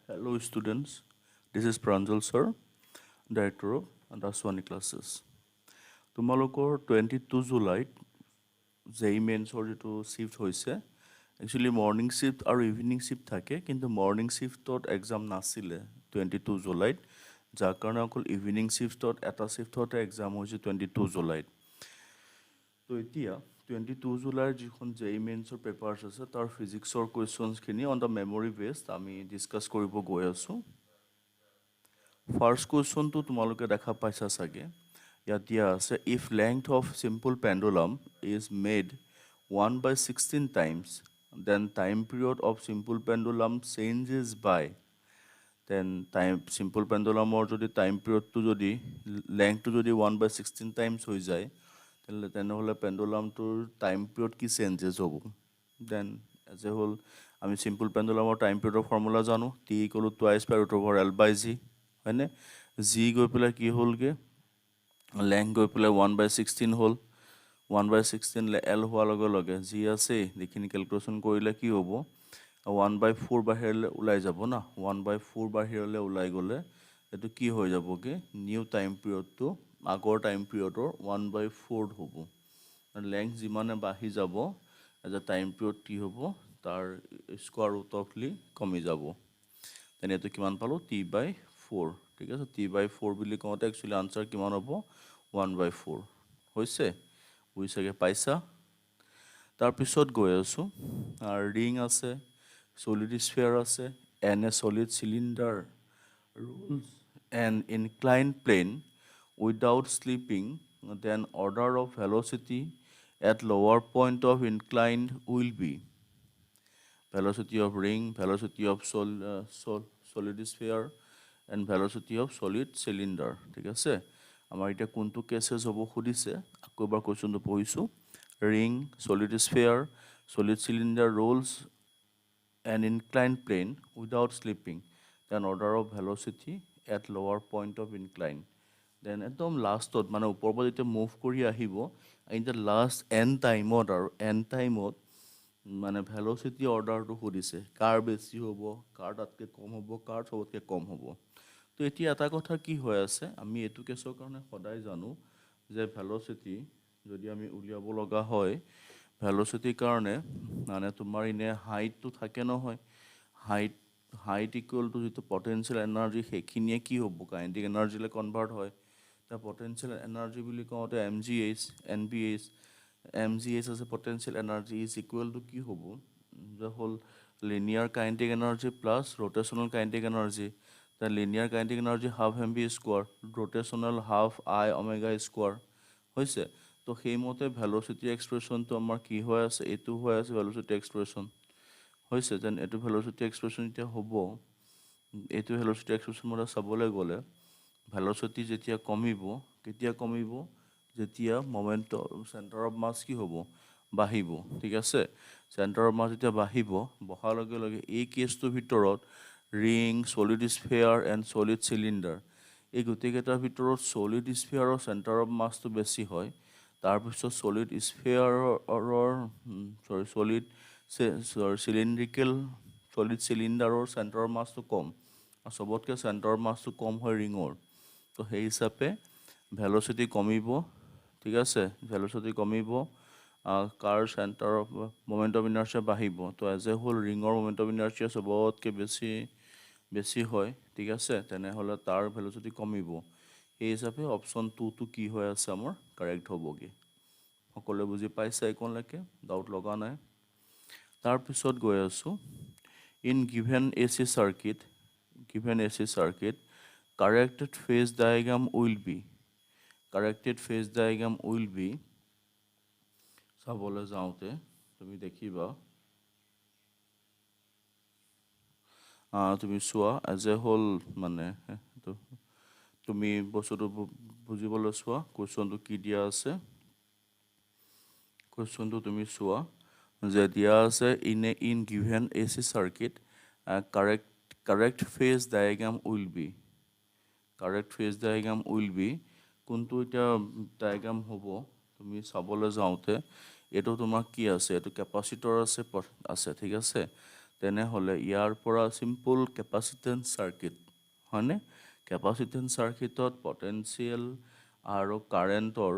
Hello students, this is Pranjal sir, Director of Daswani classes. তোমালোকৰ 22 জুলাইত জেই মেইনছৰ যিটো শিফ্ট হৈছে একচুৱেলি মৰ্নিং শিফ্ট আৰু ইভিনিং শিফ্ট থাকে কিন্তু মৰ্নিং শিফ্টত এক্সাম নাছিলে 22 জুলাইত যাৰ কাৰণে অকল ইভিনিং শিফ্টত এটা শিফ্টতে এক্সাম হৈছে 22 জুলাইত তো এতিয়া 22 জুলাইৰ যিখন জেই মেইনছৰ পেপাৰ্ছ আছে তাৰ ফিজিক্সৰ কুৱেশ্যনছখিনি অন দ্য মেমৰি বেছড আমি ডিছকাছ কৰিব গৈ আছোঁ ফাৰ্ষ্ট কুৱেশ্যনটো তোমালোকে দেখা পাইছা চাগে ইয়াত দিয়া আছে if length of simple pendulum is made 1/16 times then time period of simple pendulum changes by then simple পেণ্ডুলামৰ যদি টাইম পিৰিয়ডটো যদি লেংথটো যদি 1/16 টাইমছ হৈ যায় তেনেহ'লে পেণ্ডুলামটোৰ টাইম পিৰিয়ড কি চেঞ্জেছ হ'ব দেন এজ এ হ'ল আমি চিম্পল পেণ্ডুলামৰ টাইম পিৰিয়ডৰ ফৰ্মুলা জানো T equal to twice by root over L by g হয়নে জি গৈ পেলাই কি হ'লগৈ লেংথ গৈ পেলাই 1/16 হ'ল 1/16 এল হোৱাৰ লগে লগে জি আছে যিখিনি কেলকুলেশ্যন কৰিলে কি হ'ব 1/4 বাহিৰলৈ ওলাই যাব না 1/4 বাহিৰলৈ ওলাই গ'লে এইটো কি হৈ যাবগৈ নিউ টাইম পিৰিয়ডটো আগৰ টাইম পিৰিয়ডৰ 1/4 হ'ব লেংথ যিমানে বাঢ়ি যাব এজ এ টাইম পিৰিয়ড কি হ'ব তাৰ স্কোৱাৰ ৰুট অফলি কমি যাব তেনে এইটো কিমান পালোঁ t/4 ঠিক আছে t/4 বুলি কওঁতে একচুৱেলি আনচাৰ কিমান হ'ব 1/4 হৈছে বুজিছাগে পাইছা তাৰপিছত গৈ আছোঁ ৰিং আছে solid sphere আছে and a solid cylinder rolls an inclined plane without slipping then order of velocity at lower point of inclined will be velocity of ring velocity of solid sphere and velocity of solid cylinder ঠিক আছে আমাৰ এতিয়া কোনটো কেसेছ হ'ব সুধিছে আকৌ এবাৰ কোৱেশ্যনটো পঢ়িছোঁ ring solid sphere solid cylinder rolls an inclined plane without slipping then order of velocity at lower point of incline then একদম লাষ্টত মানে ওপৰৰ পৰা যেতিয়া মুভ কৰি আহিব ইন দ্য লাষ্ট এন টাইমত আৰু এন টাইমত মানে ভেলচিটি অৰ্ডাৰটো সুধিছে কাৰ বেছি হ'ব কাৰ তাতকৈ কম হ'ব কাৰ চবতকৈ কম হ'ব তো এতিয়া এটা কথা কি হৈ আছে আমি এইটো কেছৰ কাৰণে সদায় জানো যে ভেলচিটি যদি আমি উলিয়াব লগা হয় ভেলচিটিৰ কাৰণে মানে তোমাৰ এনে হাইটটো থাকে নহয় হাইট ইকুৱেল টু যিটো পটেঞ্চিয়েল এনাৰ্জি সেইখিনিয়ে কি হ'ব কাইনেটিক এনাৰ্জিলৈ কনভাৰ্ট হয় এতিয়া পটেঞ্চিয়েল এনাৰ্জি বুলি কওঁতে MgH NbH MgH আছে potential energy is equal to কি হ'ব যে হ'ল linear kinetic energy plus rotational kinetic energy the linear kinetic energy half mv square rotational half I omega square হৈছে তো সেইমতে ভেলচিটি এক্সপ্ৰেশ্যনটো আমাৰ কি হৈ আছে এইটো হৈ আছে ভেলচিটি এক্সপ্ৰেশ্যন হৈছে যেন এইটো ভেলচিটি এক্সপ্ৰেশ্যন এতিয়া হ'ব এইটো ভেলচিটি এক্সপ্ৰেশ্যন মতে চাবলৈ গ'লে ভেলচিটি যেতিয়া কমিব কেতিয়া কমিব যেতিয়া মমেণ্ট চেণ্টাৰ অফ মাছ কি হ'ব বাঢ়িব ঠিক আছে চেণ্টাৰ অফ মাছ যেতিয়া বাঢ়িব বহাৰ লগে লগে এই কেছটোৰ ভিতৰত ring solid sphere and solid cylinder এই গোটেইকেইটাৰ ভিতৰত চলিড স্ফেয়াৰৰ চেণ্টাৰ অফ মাছটো বেছি হয় তাৰপিছত চলিড স্ফেয়াৰৰ চিলিণ্ড্ৰিকেল চলিড চিলিণ্ডাৰৰ চেণ্টাৰ অফ মাছটো কম আৰু চবতকৈ চেণ্টাৰ অফ মাছটো কম হয় ৰিঙৰ তো সেই হিচাপে ভেলচিটি কমিব ঠিক আছে ভেলচিটি কমিব কাৰ centre of moment of inertia বাঢ়িব তো এজ এ হ'ল ৰিঙৰ মমেণ্ট অফ ইনাৰ্চিয়া চবতকৈ বেছি হয় ঠিক আছে তেনেহ'লে তাৰ ভেলচিটি কমিব সেই হিচাপে অপশ্যন 2টো কি হৈ আছে আমাৰ কাৰেক্ট হ'বগৈ সকলোৱে বুজি পাইছে এইকণলৈকে ডাউট লগা নাই তাৰপিছত গৈ আছোঁ in given AC circuit corrected phase diagram will be চাবলৈ যাওঁতে তুমি দেখিবা তুমি চোৱা এজ এ হ'ল মানে তুমি বস্তুটো বুজিবলৈ চোৱা কুৱেশ্যনটো কি দিয়া আছে কুৱেশ্যনটো তুমি চোৱা যে দিয়া আছে in given AC circuit correct phase diagram will be কোনটো এতিয়া ডায়েগ্ৰাম হ'ব তুমি চাবলৈ যাওঁতে এইটো তোমাৰ কি আছে এইটো কেপাচিটৰ আছে ঠিক আছে তেনেহ'লে ইয়াৰ পৰা সিম্পল কেপাচিটেন্স সাৰ্কিট হয়নে কেপাচিটেন্স সাৰ্কিটত পটেনশিয়েল আৰু কাৰেন্টৰ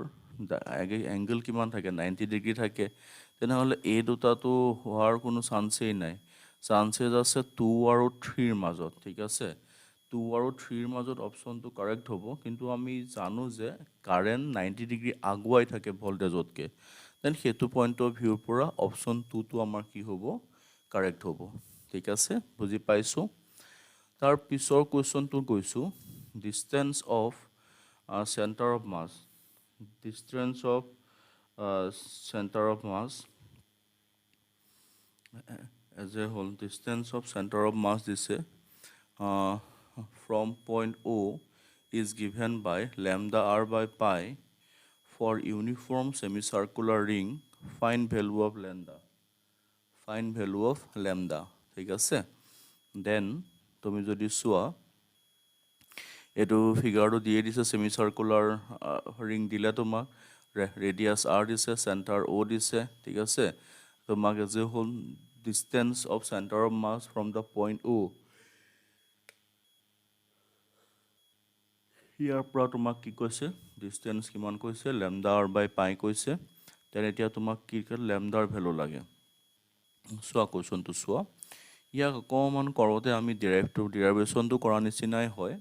এংগল কিমান থাকে 90 ডিগ্ৰী থাকে তেনেহ'লে এই দুটাটো হোৱাৰ কোনো চান্সেই নাই চান্সেছ আছে 2 আৰু 3 ৰ মাজত ঠিক আছে 2 আৰু 3 ৰ মাজত অপচনটো কাৰেক্ট হ'ব কিন্তু আমি জানো যে কাৰেন্ট 90 ডিগ্ৰী আগুৱাই থাকে ভোল্টেজতকে দেন হেতু পইণ্ট অফ ভিউৰ পৰা অপচন 2 টো আমাৰ কি হ'ব কাৰেক্ট হ'ব ঠিক আছে বুজি পাইছো তাৰ পিছৰ কোৱেশ্চনটো গৈছো distance of center of mass distance of center of mass as a whole distance of center of mass দিছে from point O is given by lambda r by pi for uniform semicircular ring find value of lambda ঠিক আছে then তুমি যদি চোৱা এটো ফিগাৰটো দিয়ে দিছে সেমিসার্কুলার ring দিলে তোমাক রেডিয়াস r দিছে সেন্টার o দিছে ঠিক আছে তোমাক as a whole distance of centre of mass from the point o ইয়াৰ পৰা তোমাক কি কৈছে ডিসটেন্স কিমান কৈছে ল্যামডা r বাই পাই কৈছে তেনে এতিয়া তোমাক কি ল্যামডাৰ ভ্যালু লাগে চোৱা কোৱেশ্চনটো চোৱা ইয়াক অকমান কৰোতে আমি ডেৰিভেশনটো কৰা নিচিনাই হয়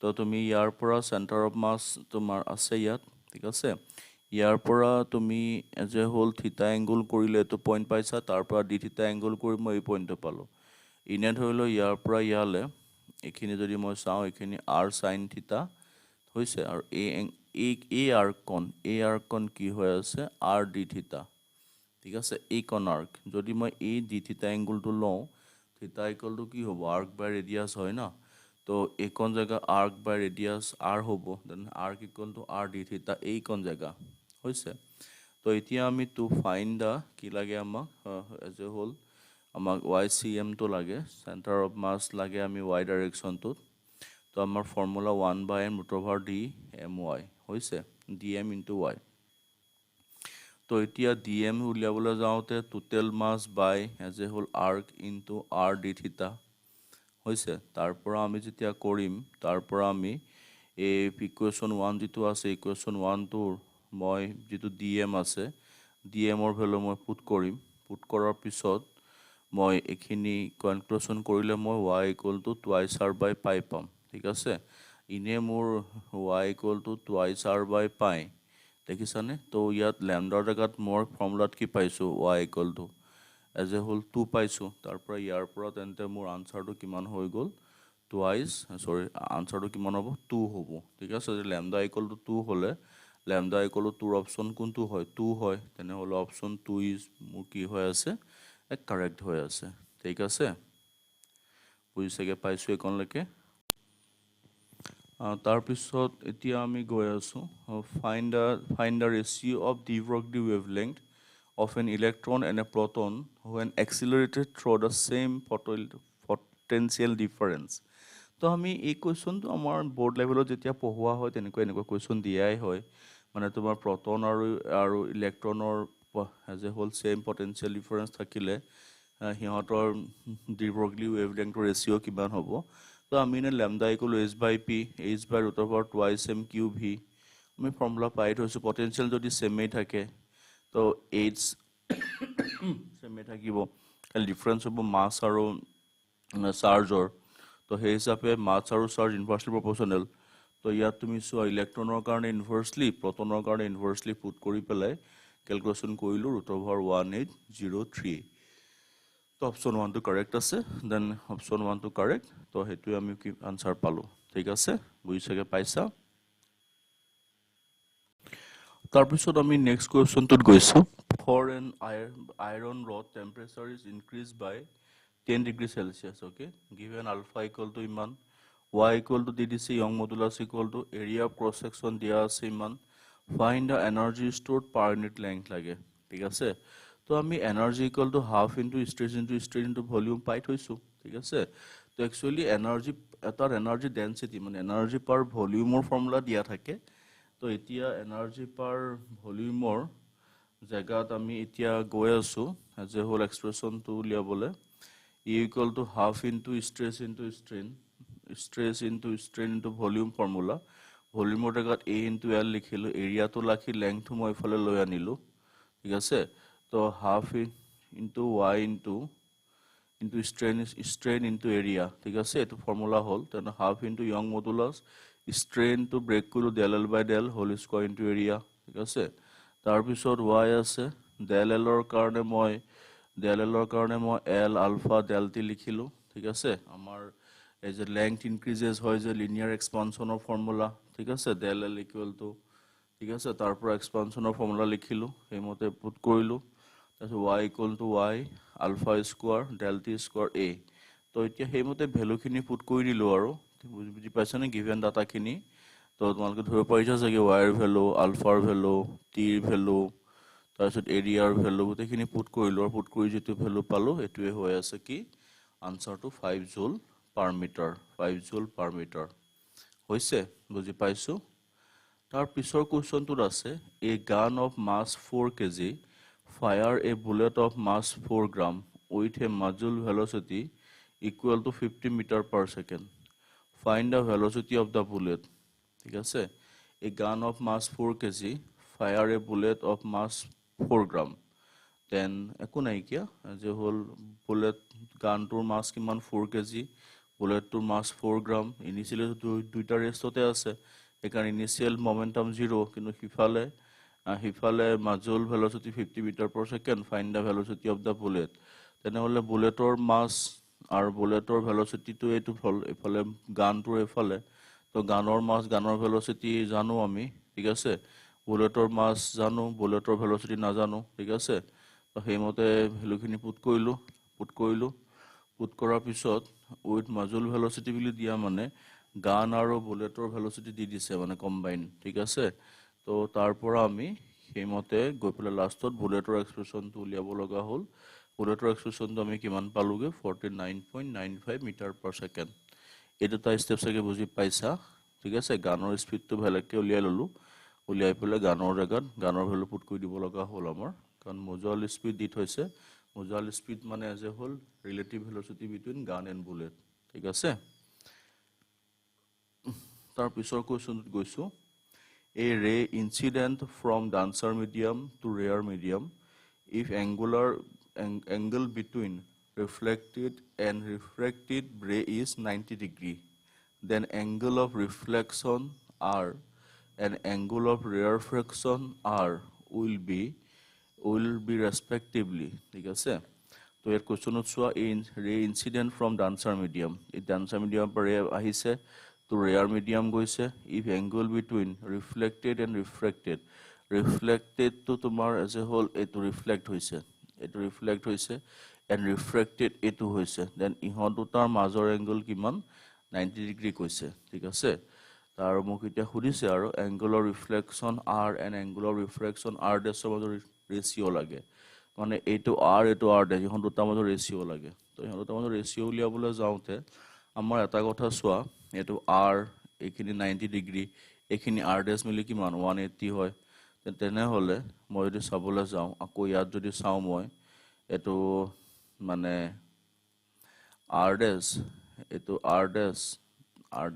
তো তুমি ইয়াৰ পৰা সেন্টাৰ অফ মাস তোমাৰ আছে ইয়াত ঠিক আছে ইয়াৰ পৰা তুমি এজ এ হোল থিটা এংগল কৰিলে তো পইণ্ট পাইছা তাৰ পৰা ডি থিটা এংগল কৰি মই এই পইণ্টটো পালো ইনে ধৰিলো ইয়াৰ পৰা ইয়ালে এখিনি যদি মই চাও এখিনি r sin থিটা হৈছে আৰু এই আৰ্কন কি হৈ আছে r d থিটা ঠিক আছে এই কোণ আৰ্ক যদি মই এই ডি থিটা এংগলটো লওঁ থিটা ইকুয়াল টু কি হ'ব আৰ্ক বাই ৰেডিয়াস হয় না তো এই কোণ জায়গা আৰ্ক বাই ৰেডিয়াস r হ'ব then arc equal to r d থিটা এই কোণ জায়গা হৈছে তো এতিয়া আমি টু ফাইন্ড দা কি লাগে আমাক এজ এ হোল আমাক YCM তো লাগে সেন্টার অফ মাস লাগে আমি y ডাইরেকশনটো তো আমাৰ formula 1 by m root over d my হৈছে dm into y তো এতিয়া dm উলিয়াবলৈ যাওঁতে total mass by as a whole arc into r d থিটা হৈছে তাৰ পৰা আমি যেতিয়া কৰিম তাৰ পৰা আমি এই ইকুৱেশ্যন 1 যেটো আছে ইকুৱেশ্যন 1 টোৰ মই যেটো dm আছে dm ৰ ভ্যালু মই পুট কৰিম পুট কৰাৰ পিছত মই এখিনি কনক্লুশন কৰিলে মই y twice r by pi পাম ঠিক আছে ইনে মোৰ y twice r by pi দেখিছানে তো ইয়াত ল্যামডাৰ জাগাত মোৰ ফৰ্মুলাত কি পাইছো y as a whole 2 পাইছো তাৰ পৰা ইয়াৰ পৰা তেন্তে মোৰ আনসাৰটো কিমান হৈ গল twice আনসাৰটো কিমান হ'ব 2 হ'ব ঠিক আছে যে ল্যামডা 2 হলে ল্যামডা 2 ৰ অপচন কোনটো হয় 2 হয় তেনে হলে অপচন 2 ইজ মোৰ কি হৈ আছে কাৰেক্ট হৈ আছে ঠিক আছে বুজিছেগে পাইছো একনলৈকে তাৰ পিছত এতিয়া আমি গৈ আছো find the ratio of the Broglie wavelength of an electron and a proton when accelerated through the same potential difference তো আমি এই কোৱেশ্চনটো আমাৰ বোৰ্ড লেভেলত যেতিয়া পঢ়োৱা হয় তেনেকৈ এনেকৈ কোৱেশ্চন দিয়াই হয় মানে তোমাৰ প্ৰটন আৰু ইলেক্ট্ৰনৰ as a whole same potential difference থাকিলে হিহঁতৰ ডি ব্ৰগলি ওয়েভলেংথৰ ৰেশিও কিমান হ'ব তো আমি নে lambda h by p h by root over twice m cube v আমি ফৰ্মুলা পাই থৈছো পটেনশিয়াল যদি সেমে থাকে তো h সেমে থাকিব কাল ডিফাৰেন্স হ'ব মাস আৰু চাৰ্জৰ তো সেই হিচাপে মাস আৰু চাৰ্জ ইনভাৰ্সলি প্ৰপৰ্শনেল তো ইয়াত তুমি চোৱা ইলেক্ট্ৰনৰ কাৰণে ইনভাৰ্সলি প্ৰটনৰ কাৰণে ইনভাৰ্সলি পুট কৰি পেলাই ক্যালকুলেশন কৰিলো √1803 তো অপশন 1 টো কারেক্ট আছে দেন অপশন 1 টো কারেক্ট তো হেতু আমি কি আনসার পালো ঠিক আছে বুজিছাগে পাইছা তাৰ পিছত আমি নেক্সট কোৱেশ্চনটোত গৈছো for an iron rod temperature is increased by 10 degrees Celsius okay given alpha equal to iman y equal to ddc young modulus equal to area of cross section dia ase iman find the energy stored per unit length লাগে ঠিক আছে তো আমি energy equal to half into stress into volume পাই থৈছো ঠিক আছে তো একচুয়ালি এনার্জি এটাৰ এনাৰ্জি ডেন্সিটি মানে এনাৰ্জি পাৰ ভলিউমৰ ফৰ্মুলা দিয়া থাকে তো এতিয়া এনাৰ্জি পাৰ ভলিউমৰ জায়গাত আমি এতিয়া গৈ আছো as a whole expression to উলিয়াবলে E equal to half into stress into strain, stress into strain into volume formula. Volume জেগাত A into L লিখিলো, area তো লাখি length তো মই ফলে লৈ আনিলো, ঠিক আছে? তো half into y into strain into area, ঠিক আছে? এটো ফর্মুলা হল, তেন half into Young modulus strain to break করলো del L by del whole square into area, ঠিক আছে? তার পিছত y আছে del L ৰ কাৰণে মই L alpha del T লিখিলো, ঠিক আছে? আমাৰ এই যে length increases হয় যে linear expansion of formula, ঠিক আছে? del L equal to, ঠিক আছে? তারপর expansion of formula লিখিলো, এই মতে পুট কৰিলো, তারপর y equal to y alpha square del T square a. তো এতিয়া সেই মতে ভ্যালু খিনি পুট কৰি দিলো আৰু বুজি পাইছানে গিভেন ডাটা খিনি? তো তোমালোকে ধৰিব পাৰিছা যে y ৰ ভ্যালু, alpha ৰ ভ্যালু, t ৰ ভ্যালু, তাৰপিছত এৰিয়াৰ ভ্যালু গোটেইখিনি পুট কৰিলো আৰু পুট কৰি যেটো ভ্যালু পালো এটোৱে হৈ আছে কি আনসাৰটো 5 জুল পাৰ মিটাৰ, 5 জুল পাৰ মিটাৰ হৈছে, বুজি পাইছো? তাৰ পিছৰ কোৱেশ্চনটোত আছে এ গান of mass 4 kg fire a bullet of mass 4 gram with a muzzle velocity equal to 50 meter per second. Find the velocity of the bullet. ঠিক আছে? A gun of mass 4 kg fire a bullet of mass 4 gram. Then একো নাই কিয়া যে হল bullet গানটোৰ মাছ কিমান 4 kg, বুলেটটোৰ মাছ 4 গ্ৰাম, initially দুইটা ৰেষ্টতে আছে, একান ইনিশিয়াল মোমেন্টাম 0, কিন্তু হিফালে মাজুল velocity 50 metre per second, find the velocity of the bullet. তেনেহলে বুলেটৰ মাছ আৰু বুলেটৰ ভেলোসিটিটো এইটো হল, এফালে গানটোৰ এফালে, তো গানৰ মাছ গানৰ ভেলোসিটি জানো আমি, ঠিক আছে? বুলেটৰ মাছ জানো, বুলেটৰ ভেলোসিটি নাজানো, ঠিক আছে? তো সেইমতে ভ্যালুখিনি পুট কৰাৰ পিছত উইথ মাজুল ভেলোসিটি বুলি দিয়া মানে গান আৰু বুলেটৰ ভেলোসিটি দি দিছে মানে কম্বাইন, ঠিক আছে? তো তাৰ পৰা আমি সেইমতে গৈ পেলাই লাষ্টত বুলেটৰ এক্সপ্ৰেছনটো উলিয়াব লগা হ'ল। বুলেটৰ এক্সপ্ৰেছনটো আমি কিমান পালোগে 49.95 মিটাৰ পাৰ সেকেন্ড। এই দুটা স্টেপ চাগে বুজি পাইছা, ঠিক আছে? গানৰ স্পিডটো ভালকে উলিয়াই ললো, উলিয়াই পেলাই গানৰ জায়গাত গানৰ ভ্যালু পুট কৰি দিব লগা হ'ল আমাৰ, কাৰণ মুজুয়াল স্পিড দি থৈছে। মুজুয়াল স্পিড মানে as a whole relative velocity between gun and bullet, ঠিক আছে? তাৰ পিছৰ কোৱেশ্চনটোত গৈছো a ray incident from denser medium to rare medium if angle between reflected and refracted ray is 90 degree, then angle of reflection r and angle of rarefaction r will be respectively, ঠিক আছে? তো এর কোশ্চনত চোৱা ray incident from denser medium, এই denser medium পৰা ray আহিছে to rare medium গৈছে, if angle between reflected and refracted to তোমাৰ as a whole এটো reflect হৈছে and refracted এটো হৈছে, then ইহত দুটাৰ মাজৰ angle কিমান 90 ডিগ্ৰী কৈছে, ঠিক আছে? তাৰ মোক এতিয়া সুধিছে আৰু angle of reflection r and angle of refraction r ডেছৰ মাজৰ ৰেশিও লাগে, মানে এটো r ডেছ ইহত দুটাৰ মাজৰ ৰেশিও লাগে। তো ইহত দুটাৰ মাজৰ ৰেশিও উলিয়াবলৈ যাওঁতে আমাৰ এটা কথা চোৱা, এটো r এখিনি 90 ডিগ্ৰী, এখিনি r ডেছ মিলি কিমান 180 হয়, তেনেহলে মই যদি চাবলৈ যাওঁ আকৌ ইয়াত যদি চাওঁ মই এটো মানে r ডেছ, এটো r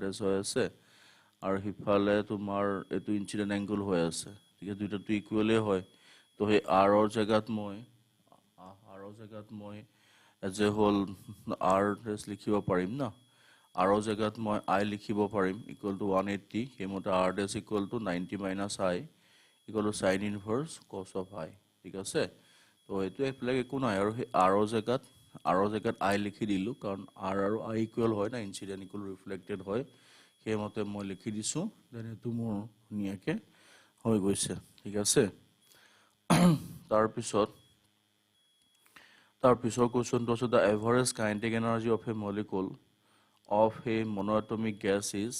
ডেছ হৈ আছে আৰু হিফালে তোমাৰ এটো ইনসিডেন্ট অ্যাঙ্গেল হৈ আছে, ঠিক আছে? দুইটাটো ইকুৱেলে হয়। তো সেই r ৰ জায়গাত মই এজ এ হোল r ডেছ লিখিব পাৰিম না, r ৰ জায়গাত মই i লিখিব পাৰিম ইকুৱেল টু 180, সেইমতে r dash equal to 90 minus i equal to sin inverse cos of i, ঠিক আছে? তো এইটো এপ্লাই একো নাই আৰু সেই r ৰ জায়গাত i লিখি দিলো, কাৰণ r আৰু i ইকুৱেল হয় না, ইনসিডেন্ট ইকুৱেল ৰিফ্লেক্টেড হয়, সেইমতে মই লিখি দিছো, দেন এটো মোৰ ধুনীয়াকে হৈ গৈছে, ঠিক আছে? তাৰ পিছৰ কোৱেশ্চনটো আছে the average kinetic energy of a molecule of a monoatomic gas is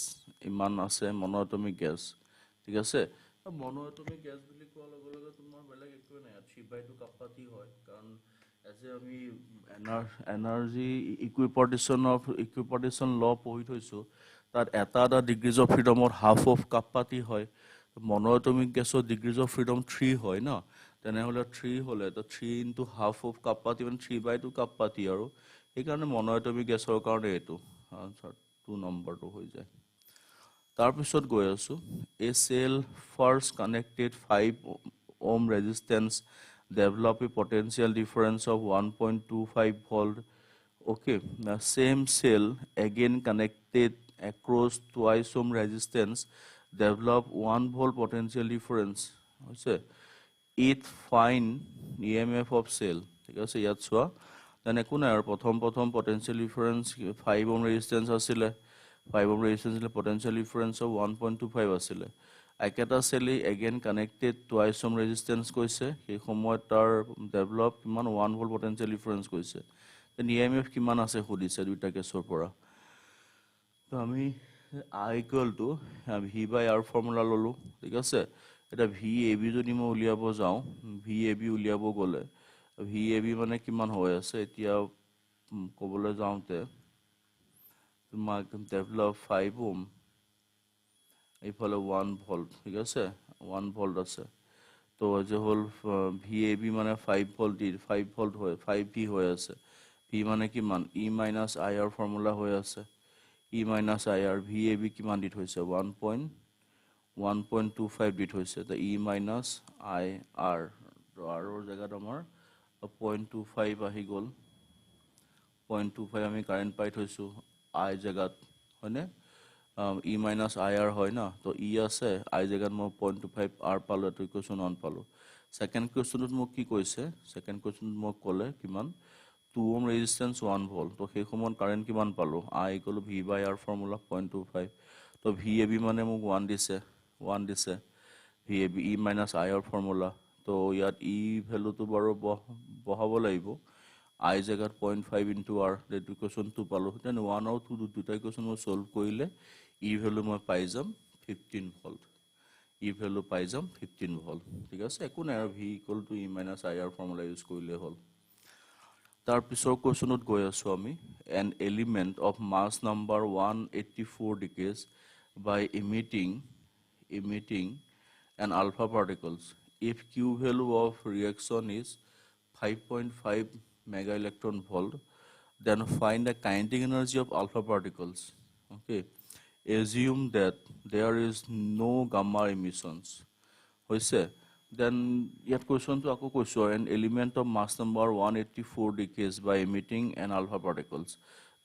ইমান আছে monoatomic gas, ঠিক আছে? monoatomic gas বুলি কোৱাৰ লগে লগে তোমাৰ বেলেগ একো নাই, 3/2 কাপাতি হয়, কাৰণ এজে আমি এনাৰ্জি ইকুইপাৰ্টিশন ল পঢ়ি থৈছো, তাত এটা ডিগ্ৰীজ অফ ফ্ৰীডমৰ হাফ অফ কাপাতি হয়। monoatomic gasৰ ডিগ্ৰীজ অফ ফ্ৰীডম 3 হয় না, তেনেহলে 3 হলে তো 3 into half of কাপাতি মানে 3/2 কাপাতি আৰু সেইকাৰণে মনোএটমিক গেছৰ কাৰণে এইটো আনসাৰ 2 নম্বৰটো হৈ যায় তাৰপিছত গৈ আছো a cell first connected 5 ohm resistance develop a potential difference of 1.25 volt. Okay, the same cell again connected across twice ohm resistance develop 1 volt potential difference. Okay, it find EMF of cell. ঠিক আছে ইয়াত চোৱা then একো নাই আৰু প্ৰথম potential difference 5 ohm resistance আছিলে 5 ohm resistance is potential difference of 1.25 asile eketa cell again connected twice ohm resistance koise he samoy tar develop kiman 1 volt potential difference koise then EMF kiman ase hodise duita kesor pora to ami I equal to V by R formula lolu ঠিক আছে এটা VAB যদি মই উলিয়াব যাও VAB উলিয়াব গলে VAB মানে কিমান হৈ আছে এতিয়া কবলৈ যাওতে develop 5 ohm এইফালে 1 volt ঠিক আছে 1 volt আছে তো যে হল VAB মানে 5 volt 5 volt হয় 5V হৈ আছে V মানে কিমান E minus IR ফৰ্মুলা হৈ আছে E minus IR VAB কিমান দিত হৈছে 1.25 দিত হৈছে তো E minus IR আৰু জায়গাত আমাৰ 0.25 আহি গল 0.25 আমি কারেন্ট পাই থৈছো I জায়গাত হয়নে E minus IR হয় না তো E আছে I জায়গাত মই 0.25 R পালো এটো ইকুয়েশন 1 পালো সেকেন্ড কোয়েশ্চনত মোক কি কৈছে সেকেন্ড কোয়েশ্চনত মোক কলে কিমান 2 ohm resistance 1 volt তো সেই সময়ত কারেন্ট কিমান পালো I equal V by R formula 0.25 তো VAB মানে মোক 1 দিছে VAB E minus IR formula তো ইয়াত E ভ্যালু তো বড় বহাব লাগিব I জায়গাত 0.5 into R that equation 2 পালো then 1 আৰু 2 দুটা ইকুয়েশন মই সলভ কৰিলে E ভ্যালু মই পাই যাম 15 ভোল্ট E ভ্যালু পাই যাম 15 ভোল্ট ঠিক আছে একো নাই আৰু V equal to E minus IR formula use কৰিলে হ'ল তাৰ পিছৰ কোয়েশনত গৈ আছো আমি an element of mass number 184 decays by emitting an alpha particles if Q value of reaction is 5.5 mega electron volt then find the kinetic energy of alpha particles okay assume that there is no gamma emissions hoise then yet question to ako question an element of mass number 184 decays by emitting an alpha particles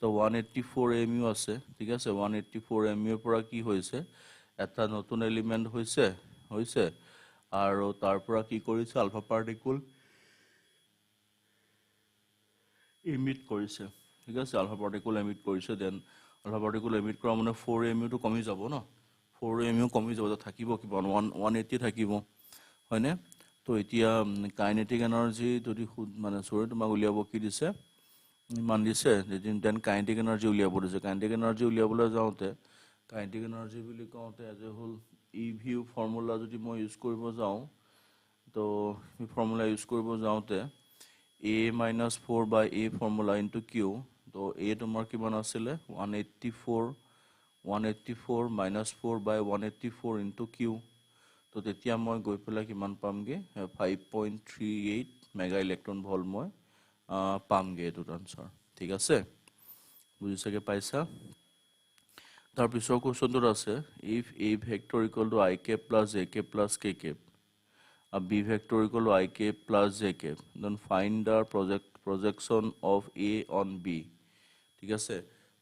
the 184 mu ase thik ase 184 mu pora ki hoise eta notun element hoise aro tar pora ki korise alpha particle emit কৰিছে ঠিক আছে ULFA particle emit কৰিছে then ULFA particle emit কৰা মানে 4 mu টো কমি যাব ন 4 mu কমি যাব থাকিব কিমান 180 থাকিব হয়নে তো এতিয়া কাইনেটিক এনাৰ্জি যদি মানে সৰি তোমাক উলিয়াব কি দিছে মান দিছে দেন কাইনেটিক এনাৰ্জি উলিয়াব দিছে কাইনেটিক এনাৰ্জি উলিয়াবলৈ যাওতে কাইনেটিক এনাৰ্জি বুলি কওতে as a whole EV formula যদি মই ইউজ কৰিব যাও তো এই ফৰ্মুলা ইউজ কৰিব যাওতে A minus 4 by A formula into Q. So A tomar kiman asile 184 minus 4 by 184 into Q. So tetia moi goi pela kiman pamge 5.38 mega electron volt moi pamge to answer. ঠিক আছে বুঝিছে কে পাইছা তাৰ পিছৰ কোৱেশ্চনটো আছে if A vector equal to IK plus JK plus KK a B vector equal to IK plus JK then find the projection of A on B ঠিক আছে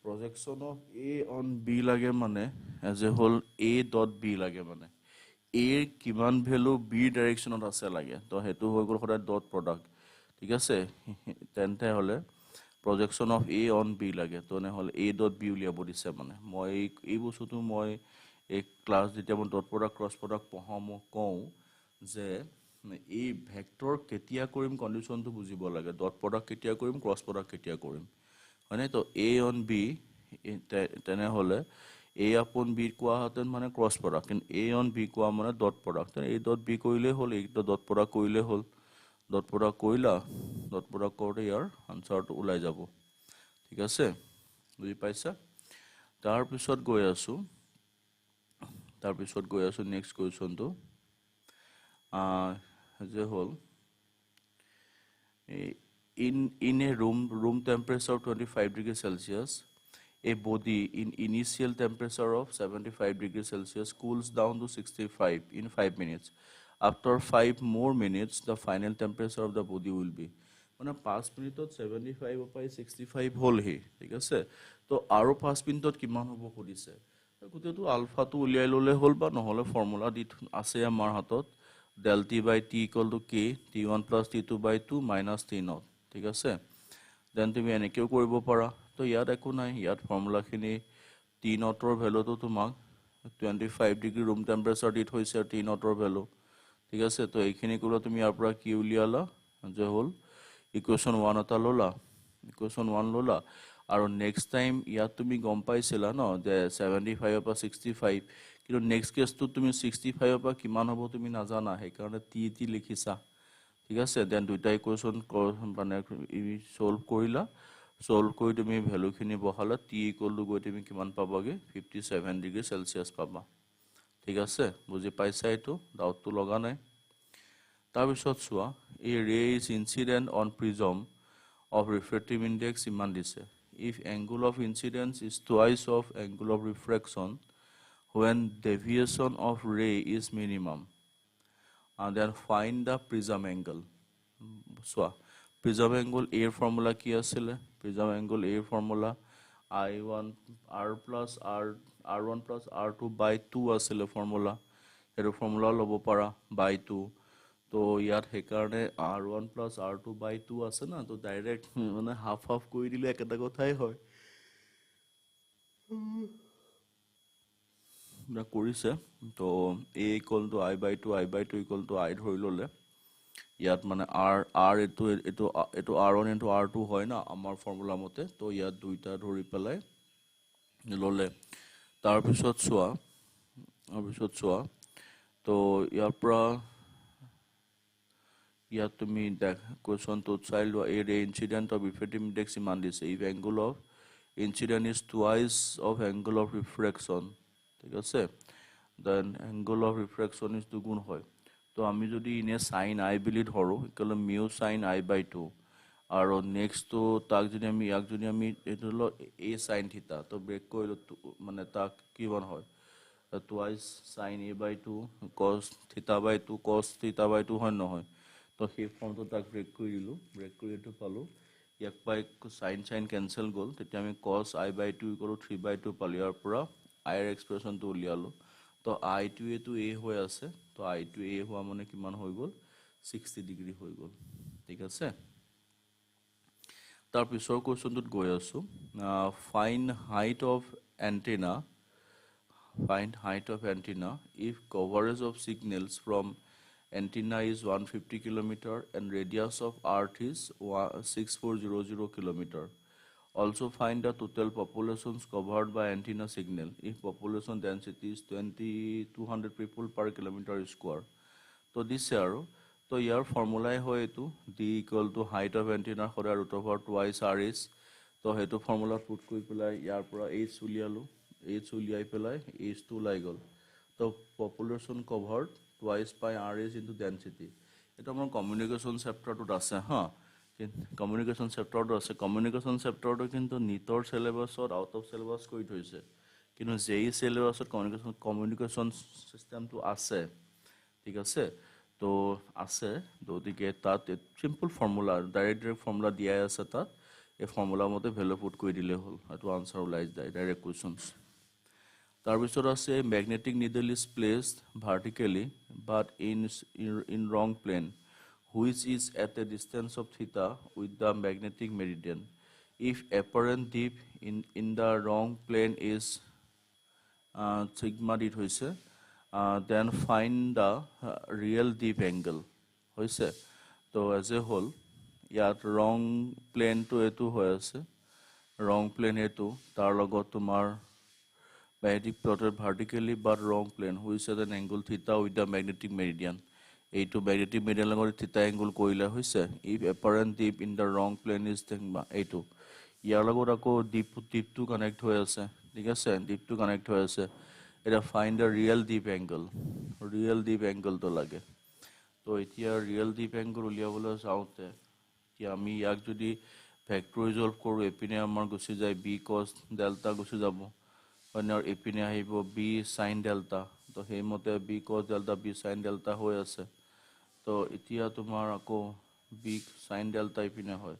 projection of A on B লাগে মানে as a whole A dot B লাগে মানে A কিমান value B ডাইরেকশনত আছে লাগে তো হেতু হৈ গল খৰা ডট প্ৰডাক্ট ঠিক আছে তেনতে হলে projection of A on B লাগে তো নে হল A dot B উলিয়াব দিছে মানে মই এই বস্তুটো মই এক ক্লাস যেতিয়া মই ডট প্ৰডাক্ট ক্ৰস প্ৰডাক্ট পঢ়াম কওঁ যে এই ভেক্টৰ কেতিয়া কৰিম কন্ডিশনটো বুজিব লাগে ডট প্ৰডাক্ট কেতিয়া কৰিম ক্ৰস প্ৰডাক্ট কেতিয়া কৰিম মানে তো A on B তেনে হলে A upon B কোৱা হতেন মানে ক্ৰস প্ৰডাক্ট কিন্তু A on B কোৱা মানে dot product A dot B কৰিলে হল এই ডট প্ৰডাক্ট কৰিলে হল ডট প্ৰডাক্ট কৰিলা ডট প্ৰডাক্ট কৰোতে ইয়াৰ আনসাৰটো ওলাই যাব ঠিক আছে বুজি পাইছা তাৰ পিছত গৈ আছো নেক্সট কোৱেশ্চনটো যে হল in a room temperature of 25 degrees Celsius, a body in initial temperature of 75 degrees Celsius cools down to 65 in 5 minutes. After 5 more minutes, the final temperature of the body will be. মানে 5 মিনিটত 75 পাই 65 হ'লহি, ঠিক আছে? তো আৰু 5 মিনিটত কিমান হ'ব সুধিছে। গোটেইটো আলফাটো উলিয়াই ল'লে হ'ল, বা নহ'লে ফৰ্মুলা দি আছে আমাৰ হাতত, del t by t equal to k t1 plus t2 by 2 minus t0, ঠিক আছে? দেন তুমি এনেকৈও কৰিব পাৰা। তো ইয়াত একো নাই, ইয়াত ফৰ্মুলাখিনি t0ৰ ভেলুটো তোমাক 25 ডিগ্ৰী ৰুম টেম্পাৰেচাৰ দি থৈছে t0ৰ ভেলু, ঠিক আছে? তো এইখিনি কৰিলে তুমি ইয়াৰ পৰা কি উলিয়ালা যে হ'ল ইকুৱেশ্যন 1 এটা ল'লা, ইকুৱেশ্যন 1 ল'লা। আৰু নেক্সট টাইম ইয়াত তুমি গম পাইছিলা ন যে 75 পৰা 65, কিন্তু নেক্সট কেছটোত তুমি 65 পৰা কিমান হ'ব তুমি নাজানা, সেইকাৰণে টি লিখিছা, ঠিক আছে? দেন দুইটা ইকুৱেশ্যন মানে ছল্ভ কৰিলা, ছল্ভ কৰি তুমি ভেলুখিনি বহালা, টি ইকুৱেল টু গৈ তুমি কিমান পাবাগৈ 57 ডিগ্ৰী চেলচিয়াছ পাবা, ঠিক আছে? বুজি পাইছা? এইটো ডাউটটো লগা নাই? তাৰপিছত চোৱা, এই ray is incident on prism of refractive index ইমান দিছে। If angle of incidence is twice of angle of refraction when deviation of ray is minimum, and then find the prism angle. So prism angle a formula ki asile, prism angle a formula I1 r plus r1 plus r2 by 2 asile formula, eto formula lobo para by 2. তো ইয়াত সেইকাৰণে r1 plus r2 by 2 আছে না, তো direct মানে half half কৰি দিলে একেটা কথাই হয় কৰিছে। তো a equal to I by 2 equal to I ধৰি ল'লে, ইয়াত মানে r এইটো r1 into r2 হয় না আমাৰ ফৰ্মুলা মতে। তো ইয়াত দুইটা ধৰি পেলাই ল'লে। তাৰপিছত চোৱা, তো ইয়াৰ পৰা ইয়াত তুমি কুৱেশ্যনটোত চাই লোৱা, এই ৰে ইনচিডেণ্ট অফ ৰিফ্ৰেক্টিভ ইণ্ডেক্স ইমান দিছে। If angle of incident is twice of angle of refraction, ঠিক আছে? Then angle of refraction is দুগুণ হয়। তো আমি যদি ইনে চাইন আই বুলি ধৰোঁ, equal mu sign I by 2, আৰু নেক্সটটো তাক যদি আমি এইটো ধৰি লওঁ এ চাইন থিতা, তো ব্ৰেক কৰিলোঁ মানে তাক কিমান হয় টুৱাইচ চাইন a by 2 কছ থিতা by 2 কছ থিতা by 2 হয় নহয়? তো সেই ফৰ্মটো তাক ব্ৰেক কৰি দিলোঁ, ব্ৰেক কৰি এইটো পালোঁ, ইয়াক পাই চাইন কেঞ্চেল গ'ল, তেতিয়া আমি কছ I by 2 equal to 3 by 2 পালোঁ। ইয়াৰ পৰা আইৰ এক্সপ্ৰেশ্যনটো উলিয়ালোঁ। তো আইটোৱেটো এ হৈ আছে, তো আইটো এ হোৱা মানে কিমান হৈ গ'ল 60 ডিগ্ৰী হৈ গ'ল, ঠিক আছে? তাৰ পিছৰ কুৱেশ্যনটোত গৈ আছোঁ। Fine height of antenna, if coverage of signals from antenna is 150 kilometer and radius of earth is 6400 kilometer. Also find the total populations covered by antenna signal if population density is 200 people per kilometer square. তো দিছে আৰু, তো ইয়াৰ ফৰ্মুলাই হয় এইটো d equal to height of antenna সদায় root over twice r is। তো সেইটো formula put কৰি পেলাই ইয়াৰ পৰা h উলিয়ালোঁ, h উলিয়াই পেলাই h টো ওলাই গ'ল। তো population covered twice by r is into density। এইটো আমাৰ কমিউনিকেশ্যন চেপ্টাৰটোত আছে হা, কমিউনিকেশ্যন চেপ্টাৰটো আছে। কমিউনিকেশ্যন চেপ্টাৰটো কিন্তু নিটৰ চিলেবাছত আউট অফ চিলেবাছ কৰি থৈছে, কিন্তু জেই চিলেবাছত কমিউনিকেশ্যন চিষ্টেমটো আছে, ঠিক আছে? তো আছে, গতিকে তাত চিম্পল ফৰ্মুলা ডাইৰেক্ট ফৰ্মুলা দিয়াই আছে তাত, এই ফৰ্মুলা মতে ভেলু পুট কৰি দিলে হ'ল, এইটো আনচাৰ ওলাই যায় ডাইৰেক্ট কুৱেশ্যনছ। তাৰপিছত আছে magnetic needle is placed vertically but in ৰং plan which is at a distance of theta with the magnetic meridian. If apparent dip in the wrong plane is sigma dit hoise, then find the real dip angle hoise. So as a whole yat wrong plane to etu hoy ase, wrong plane etu tar logot tumar magnetic plotted vertically but wrong plane which has an angle theta with the magnetic meridian. এইটো magnetic meridian লগত থিটা angle কৰিলে হৈছে। If এপাৰেণ্ট deep in the ৰং plan is এইটো ইয়াৰ লগত আকৌ ডিপটো connect হৈ আছে, ঠিক আছে? ডিপটো কানেক্ট হৈ আছে। এটা ফাইণ্ড দ্য ৰিয়েল ডিপ এংগলটো লাগে। তো এতিয়া ৰিয়েল ডিপ এংগল উলিয়াবলৈ চাওঁতে এতিয়া আমি ইয়াক যদি ভেক্টৰ ৰিজলভ কৰোঁ এপিনে আমাৰ গুচি যায় বি কছ ডেল্টা গুচি যাব মানে আৰু এপিনে আহিব বি সাইন ডেল্টা তো সেইমতে B cos delta B sine delta হৈ আছে তো এতিয়া তোমাৰ আকৌ বি সাইন ডেল্টা এপিনে হয়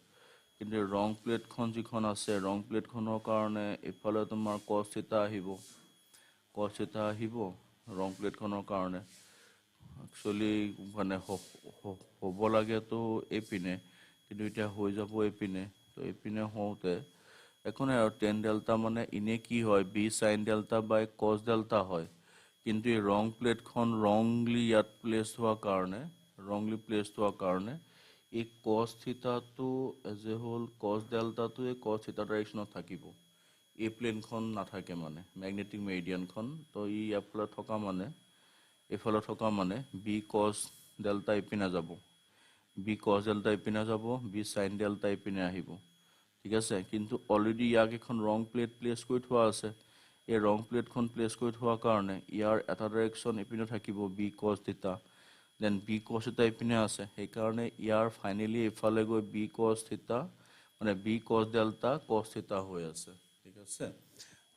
কিন্তু ৰং প্লেটখন যিখন আছে ৰং প্লেটখনৰ কাৰণে এফালে তোমাৰ কছ থিটা আহিব ৰং প্লেটখনৰ কাৰণে একচুৱেলি মানে হ'ব লাগেতো এপিনে কিন্তু এতিয়া হৈ যাব এপিনে তো এপিনে হওঁতে একো নাই আৰু টেন ডেল্টা মানে ইনে কি হয় বি সাইন ডেল্টা বাই কছ ডেল্টা হয় কিন্তু এই ৰং প্লেটখন ৰংলি ইয়াত প্লেচ হোৱাৰ কাৰণে এই কছ থিটাটো এজ এ হোল কছ ডেল্টাটো এই কছ থিটা ডাইৰেকশ্যনত থাকিব এই প্লেনখন নাথাকে মানে মেগনেটিক মেৰিডিয়ানখন তো ই এইফালে থকা মানে বি কছ ডেল্টা ইপিনে যাব বি কছ ডেল্টা ইপিনে যাব বি সাইন ডেল্টা ইপিনে আহিব ঠিক আছে কিন্তু অলৰেডি ইয়াক এখন ৰং প্লেট প্লেচ কৰি থোৱা আছে এই ৰং প্লেটখন প্লেচ কৰি থোৱাৰ কাৰণে ইয়াৰ এটা ডাইৰেকশ্যন ইপিনে থাকিব বি কছ থিটা দেন বি কছ থিটা ইপিনে আছে সেইকাৰণে ইয়াৰ ফাইনেলি এইফালে গৈ বি কছ থিটা মানে বি কছ ডেল্টা কছ থিটা হৈ আছে ঠিক আছে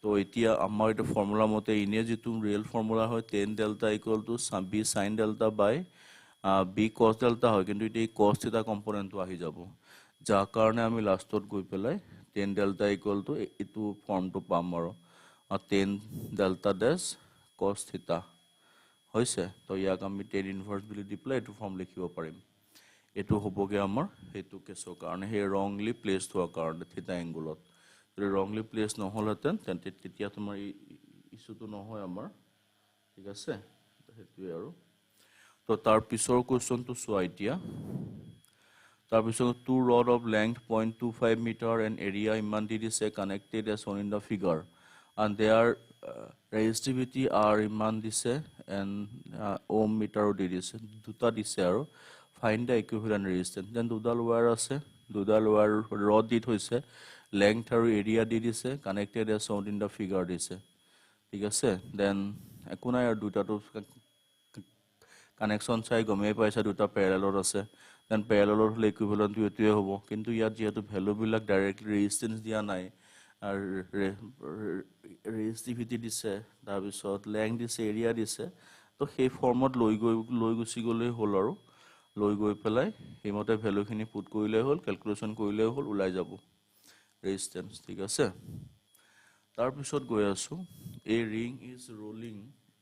তো এতিয়া আমাৰ এইটো ফৰ্মুলা মতে ইনে যিটো ৰিয়েল ফৰ্মুলা হয় tan delta equal to B sine delta by B cos delta হয় কিন্তু এতিয়া এই কছ থিটা কম্পনেণ্টটো আহি যাব যাৰ কাৰণে আমি লাষ্টত গৈ পেলাই টেন ডেল্টা ইকুৱেল টু এইটো ফৰ্মটো পাম আৰু টেন ডেল্টা ডেছ কছ থিটা হৈছে তো ইয়াক আমি টেন ইনভাৰ্চ বুলি দি পেলাই এইটো ফৰ্ম লিখিব পাৰিম এইটো হ'বগৈ আমাৰ সেইটো কেছৰ কাৰণে সেই ৰংলি প্লেচ হোৱাৰ কাৰণে থিটা এংগুলত যদি ৰংলি প্লেচ নহ'লহেঁতেন তেন্তে তেতিয়া তোমাৰ ইছ্যুটো নহয় আমাৰ ঠিক আছে সেইটোৱে আৰু তো তাৰ পিছৰ কুৱেশ্যনটো চোৱা এতিয়া তাৰপিছত two rod of length 0.25 metre and area ইমান দি দিছে connected as on in the figure and their resistivity are ইমান দিছে এণ্ড ওম মিটাৰো দি দিছে দুটা দিছে আৰু find the equivalent resistance then দুডাল ৱায়াৰ আছে দুডাল ৱায়াৰ ৰড দি থৈছে লেংথ আৰু এৰিয়া দি দিছে connected as on in the figure দিছে ঠিক আছে দেন একো নাই আৰু দুটাটো কানেকশ্যন চাই গমেই পাইছে দুটা পেৰেলেলত আছে দেন পেৰেলেলত হ'লে ইকুইভেলেণ্টটো এইটোৱে হ'ব কিন্তু ইয়াত যিহেতু ভেলুবিলাক ডাইৰেক্টলি ৰেজিষ্টেঞ্চ দিয়া নাই আৰু ৰেজিষ্টিভিটি দিছে তাৰপিছত লেংথ দিছে এৰিয়া দিছে তো সেই ফৰ্মত লৈ গুচি গ'লেই হ'ল আৰু লৈ গৈ পেলাই সেইমতে ভেলুখিনি পুট কৰিলেই হ'ল কেলকুলেশ্যন কৰিলেই হ'ল ওলাই যাব ৰেজিষ্টেঞ্চ ঠিক আছে তাৰপিছত গৈ আছোঁ a ring is rolling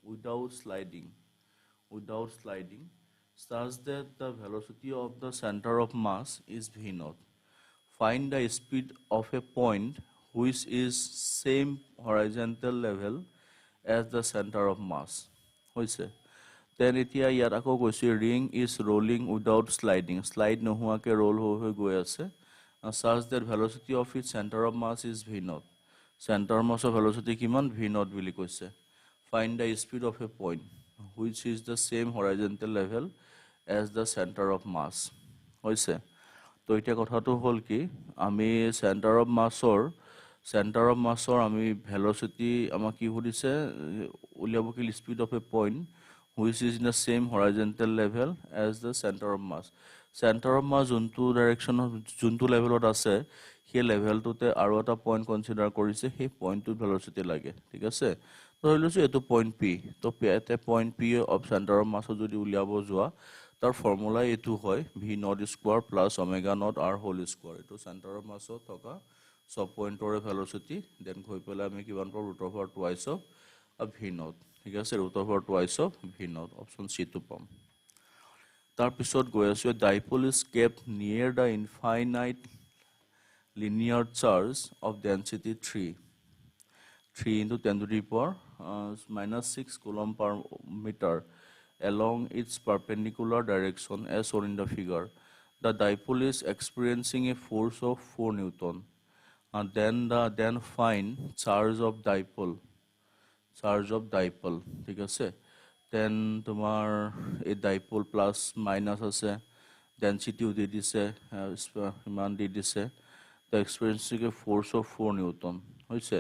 without sliding such that the velocity of the center of mass is v naught. Find the speed of a point which is same horizontal level as the center of mass. হৈছে then এতিয়া ইয়াত আকৌ কৈছে ring is rolling without sliding slide নোহোৱাকৈ roll হৈ গৈ আছে such that velocity of its center of mass is v naught. Center of mass of velocity কিমান v naught বুলি কৈছে. Find the speed of a point which is the same horizontal level as the center of mass হৈছে তো এতিয়া কথাটো হ'ল কি আমি চেণ্টাৰ অফ মাছৰ আমি ভেলচিটি আমাক কি সুধিছে উলিয়াব কি speed of a point which is in the same horizontal level as the centre of mass যোনটো ডাইৰেকশ্যনত যোনটো লেভেলত আছে সেই লেভেলটোতে আৰু এটা পইণ্ট কনচিডাৰ কৰিছে সেই পইণ্টটোত ভেলচিটি লাগে ঠিক আছে ধৰি লৈছোঁ এইটো পইণ্ট পি তো ইয়াতে point P of centre of মাছত যদি উলিয়াব যোৱা তাৰ ফৰ্মুলা এইটো হয় V naught square plus omega naught R whole square এইটো চেণ্টাৰ অফ মাছত থকা চব পইণ্টৰে ভেলচিটি দেন গৈ পেলাই আমি কিমান পাওঁ root over twice of V naught ঠিক আছে root over twice of V naught option চিটো পাম তাৰপিছত গৈ আছোঁ dipole is kept near the infinite linear charge of density 3 into 10 to the power -6 coulomb per meter along its perpendicular direction as shown in the figure. The dipole is experiencing a force of 4 Newton. And then find charge of dipole. ঠিক আছে then তোমার এই dipole plus minus আছে density দি দিছে ইমান দি দিছে the experiencing a force of 4 Newton হৈছে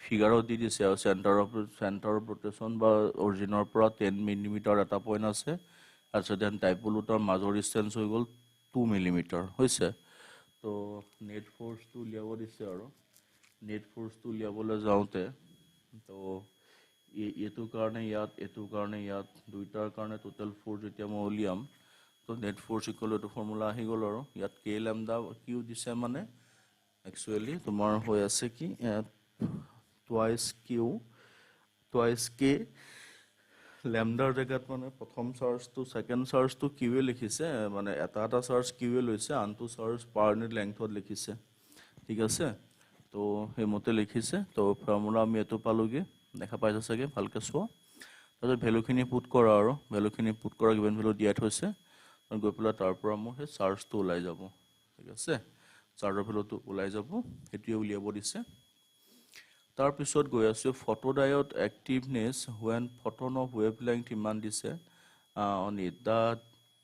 ফিগাৰত দি দিছে আৰু চেণ্টাৰ অফ ৰটেশ্যন বা অৰিজিনৰ পৰা 10 মিলিমিটাৰ এটা পইণ্ট আছে তাৰপিছত দেন ডাইপোলটোৰ মাজৰ ডিষ্টেঞ্চ হৈ গ'ল 2 মিলিমিটাৰ হৈছে তো নেট ফ'ৰ্চটো উলিয়াব দিছে আৰু নেট ফ'ৰ্চটো উলিয়াবলৈ যাওঁতে তো এইটোৰ কাৰণে ইয়াত দুইটাৰ কাৰণে টোটেল ফ'ৰ্চ যেতিয়া মই উলিয়াম তো নেট ফ'ৰ্চ ইকুৱেল এইটো ফৰ্মুলা আহি গ'ল আৰু ইয়াত কে লেমডা কিউ দিছে মানে একচুৱেলি তোমাৰ হৈ আছে কি টুৱাইচ কে লেমডাৰ জেগাত মানে প্ৰথম চাৰ্জটো ছেকেণ্ড চাৰ্জটো কিউৱে লিখিছে মানে এটা চাৰ্জ কিউৱে লৈছে আনটো চাৰ্জ পাৰ ইউনিট লেংথত লিখিছে ঠিক আছে তো সেইমতে লিখিছে তো ফৰ্মুলা আমি এইটো পালোগৈ দেখা পাইছে চাগে ভালকৈ চোৱা তাৰপিছত ভেলুখিনি পুট কৰা আৰু ভেলুখিনি পুট কৰা গিভেন ভেলু দিয়াত হৈছে গৈ পেলাই তাৰ পৰা মোৰ সেই চাৰ্জটো ওলাই যাব ঠিক আছে চাৰ্জৰ ভেলুটো ওলাই যাব সেইটোৱে উলিয়াব দিছে তাৰপিছত গৈ আছো ফটোডায়ড activeness when photon of wavelength ইমান দিছে on it the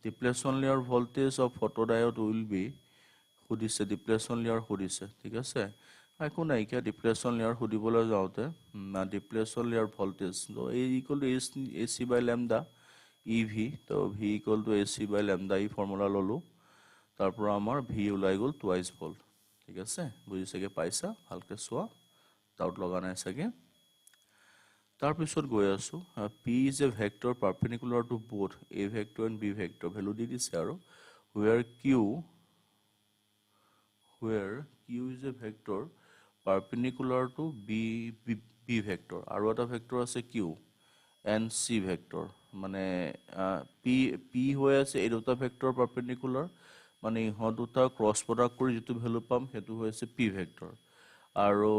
depletion layer voltage of photodiode will be সুধিছে ডিপ্লেশ্যন লেয়াৰ সুধিছে ঠিক আছে একো নাই কিয় ডিপ্লেশ্যন লেয়াৰ সুধিবলৈ যাওঁতে ডিপ্লেশ্যন লেয়াৰ ভল্টেজ তো এই equal to A C by lambda E V তো V equal to A C by lambda E formula ল'লোঁ তাৰ পৰা আমাৰ ভি ওলাই গ'ল 2 ভল্ট ঠিক আছে বুজিছেগে পাইছা ভালকৈ চোৱা ডাউট লগা নাই চাগে তাৰপিছত গৈ আছো P is a vector perpendicular to both A vector and B vector value দি দিছে আৰু where q is a vector perpendicular to b vector আৰু এটা ভেক্টৰ আছে q and c vector মানে p হৈ আছে এই দুটা ভেক্টৰ পাৰপেণ্ডিকুলাৰ মানে ইহঁত দুটা ক্ৰছ প্ৰডাক্ট কৰি যিটো ভেলু পাম সেইটো হৈ আছে p ভেক্টৰ আৰু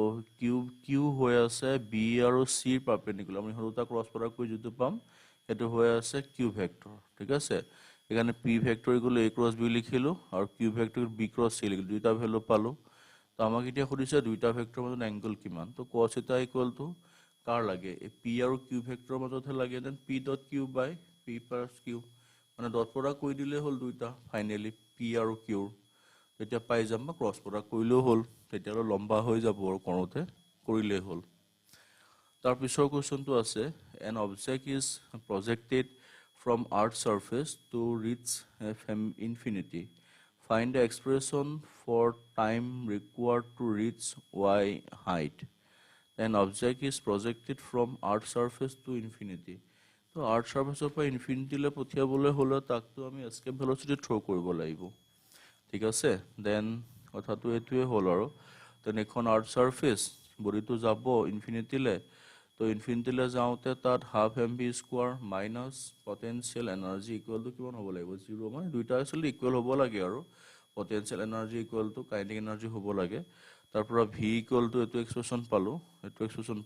কিউ হৈ আছে বি আৰু চি পাৰপেণ্ডিকুলাৰ আমি দুটা ক্ৰছ প্ৰডাক্ট কৰি যিটো পাম সেইটো হৈ আছে কিউ ভেক্টৰ ঠিক আছে এখানে P vector equal A cross B লিখিলো আৰু Q vector B cross C লিখিলো দুইটা ভ্যালু পালো তো আমাক এতিয়া সুধিছে দুইটা ভেক্টৰৰ মাজত এংগল কিমান তো cos থিটা ইকুৱেল টু কাৰ লাগে এই পি আৰু কিউ ভেক্টৰৰ মাজতহে লাগে দেন পি ডট কিউ বাই পি প্লাছ কিউ মানে ডট প্ৰডাক্ট কৰি দিলে হ'ল দুইটা ফাইনেলি পি আৰু কিউৰ তেতিয়া পাই যাম বা ক্ৰছ প্ৰডাক্ট কৰিলেও হ'ল তেতিয়া লম্বা হৈ যাব আৰু কৰোঁতে কৰিলেই হ'ল তাৰ পিছৰ কোৱেশ্চনটো আছে an object is projected from Earth's surface to reach infinity. Find the expression for time required to reach y height. An object is projected from Earth's surface to infinity. So Earth's surface of infinity le পঠিয়াবলৈ হলে তাকটো আমি escape velocity throw কৰিব লাগিব ঠিক আছে then কথাটো এটোৱে হল আৰু দেন এখন Earth's surface বডিটো যাব infinity le তো ইনফিনিটি লে যাওঁতে তাত half MV square minus potential energy equal to কিমান হ'ব লাগিব 0 মানে দুইটা আসলে ইকুৱেল হ'ব লাগে আৰু potential energy equal to kinetic energy হ'ব লাগে তাৰ পৰা ভি ইকুৱেল টু এটো এক্সপ্ৰেছন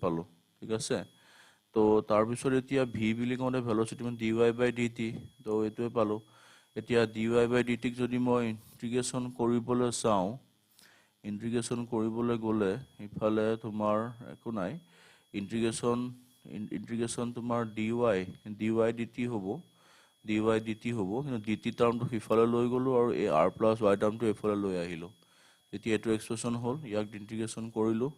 পালো ঠিক আছে তো তাৰ পিছত এতিয়া ভি বুলি কোনে ভেলোচিটি মানে dy বাই dt তো এটোৱে পালো এতিয়া dy বাই dt ক যদি মই ইন্টিগ্ৰেশন কৰিবলৈ চাও ইন্টিগ্ৰেশন কৰিবলৈ গলে ইফালে তোমাৰ একো নাই ইন্টিগ্ৰেশন তোমাৰ dy dt হ'ব কিন্তু dt টাৰ্মটো হিফালে লৈ গলো আৰু এই r plus y টাৰ্মটো এফালে লৈ আহিলো তেতিয়া এটো এক্সপ্ৰেছন হ'ল ইয়াক ইন্টিগ্ৰেশন কৰিলো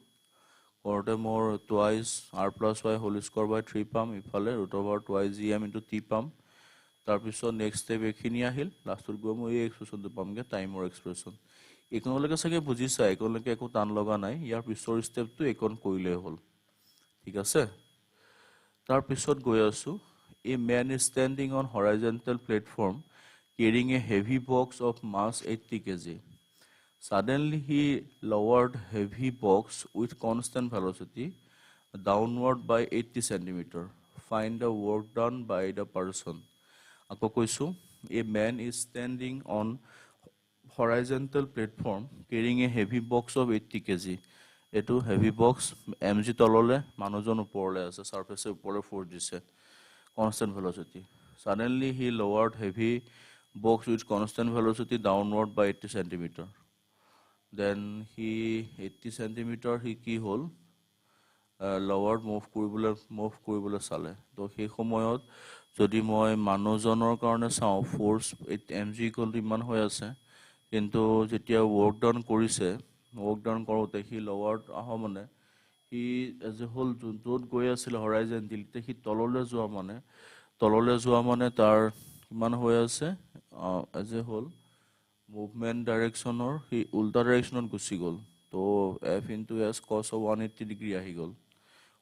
কৰতে মোৰ twice r plus y whole square by 3 পাম ইফালে √2gm * t পাম তাৰ পিছত নেক্সট স্টেপ এখিনি আহিল লাষ্টত গৈ মই এই এক্সপ্ৰেছনটো পামগে টাইমৰ এক্সপ্ৰেছন ইকনলৈকে চাগে বুজিছা ইকনলৈকে একো টান লগা নাই ইয়াৰ পিছৰ স্টেপটো ইকন কৰিলে হ'ল ঠিক আছে তাৰ পিছত গৈ আছো a man is standing on horizontal platform carrying a heavy box of mass 80 kg suddenly he lowered heavy box with constant velocity downward by 80 cm find the work done by the person আকৌ কৈছো a man is standing on horizontal platform carrying a heavy box of 80 kg এটো heavy box MG তললে মানুহজন ওপৰলে আছে সাৰফেসে ওপৰলে force দিছে constant velocity suddenly he lowered heavy box with constant velocity downward by 80 cm then he 80 cm he কি হল lowered move কৰিবলৈ চালে তো সেই সময়ত যদি মই মানুহজনৰ কাৰণে চাও ফোৰ্স mg ইমান হৈ আছে কিন্তু যেতিয়া ওয়াৰ্ক ডাউন কৰিছে walk down কৰোতে হি lowered আহা মানে হি এজ এ হোল য'ত গৈ আছিল হৰাইজন দিলতে হি তললৈ যোৱা মানে তাৰ কিমান হৈ আছে এজ এ হোল মুভমেণ্ট ডাইৰেকশ্যনৰ সি উল্টা ডাইৰেকশ্যনত গুচি গ'ল তো এফ ইনটু এছ কছ 180 ডিগ্ৰী আহি গ'ল